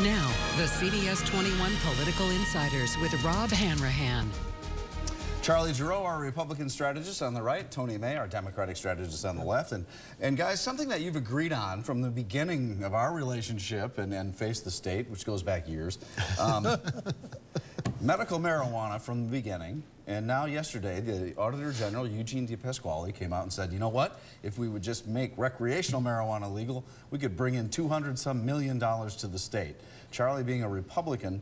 Now, the CBS 21 Political Insiders with Rob Hanrahan. Charlie Giroux, our Republican strategist on the right, Tony May, our Democratic strategist on the left. And guys, something that you've agreed on from the beginning of our relationship and Face the State, which goes back years, medical marijuana from the beginning. And now yesterday, the Auditor General, Eugene DePasquale, came out and said, you know what? If we would just make recreational marijuana legal, we could bring in $200-some million to the state. Charlie, being a Republican,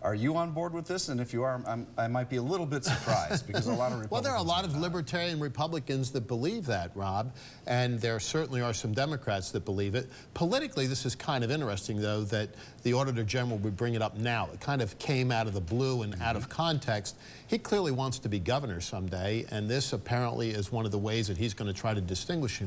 are you on board with this? And if you are, I might be a little bit surprised because a lot of Republicans... Well, there are a lot of libertarian Republicans that believe that, Rob, and there certainly are some Democrats that believe it. Politically, this is kind of interesting, though, that the Auditor General would bring it up now. It kind of came out of the blue and out of context. He clearly wants to be governor someday, and this apparently is one of the ways that he's going to try to distinguish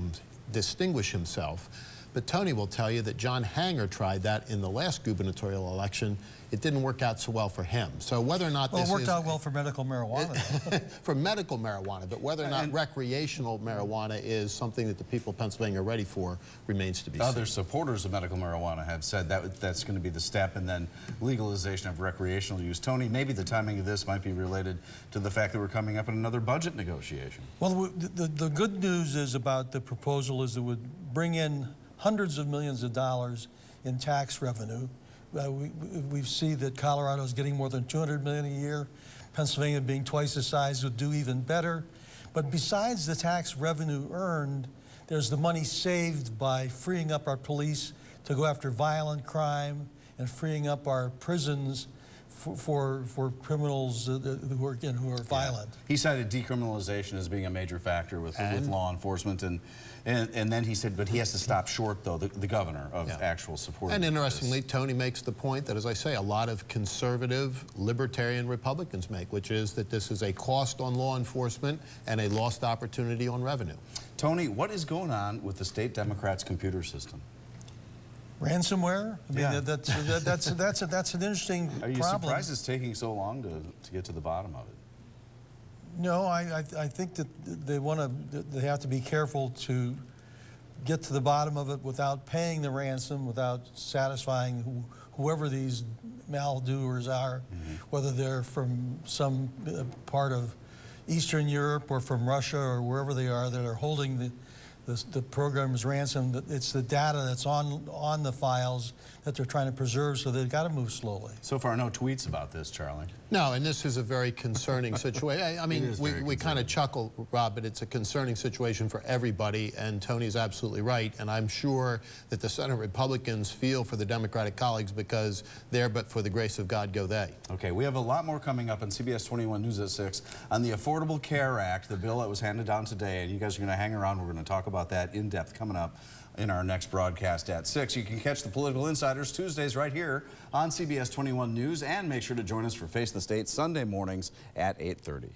himself. But Tony will tell you that John Hanger tried that in the last gubernatorial election. It didn't work out so well for him. So whether or not this is... Well, it worked out well for medical marijuana. For medical marijuana, but whether or not recreational marijuana is something that the people of Pennsylvania are ready for remains to be seen. Other supporters of medical marijuana have said that that's going to be the step, and then legalization of recreational use. Tony, maybe the timing of this might be related to the fact that we're coming up in another budget negotiation. Well, the good news is about the proposal is it would bring in hundreds of millions of dollars in tax revenue. We see that Colorado is getting more than $200 million a year. Pennsylvania, being twice the size, would do even better. But besides the tax revenue earned, there's the money saved by freeing up our police to go after violent crime and freeing up our prisons for criminals who are violent. He cited decriminalization as being a major factor with law enforcement, and then he said, but he has to stop short, though, the governor, of actual support. And interestingly, Tony makes the point that, as I say, a lot of conservative, libertarian Republicans make, which is that this is a cost on law enforcement and a lost opportunity on revenue. Tony, what is going on with the state Democrats' computer system? Ransomware? I mean, that's an interesting problem. Are you surprised it's taking so long to get to the bottom of it? No, I think that they have to be careful to get to the bottom of it without paying the ransom, without satisfying whoever these maldoers are, whether they're from some part of Eastern Europe or from Russia or wherever they are that are holding the program's ransom. It's the data that's on the files that they're trying to preserve, so they've got to move slowly. So far, no tweets about this, Charlie. No, and this is a very concerning situation. I mean, we kind of chuckle, Rob, but it's a concerning situation for everybody, and Tony's absolutely right. And I'm sure that the Senate Republicans feel for the Democratic colleagues because there, but for the grace of God, go they. Okay, we have a lot more coming up on CBS 21 News at 6 on the Affordable Care Act, the bill that was handed down today, and you guys are going to hang around. We're going to talk about that in depth coming up in our next broadcast at 6. You can catch the Political Insiders Tuesdays right here on CBS 21 News, and make sure to join us for Face the State Sunday mornings at 8:30.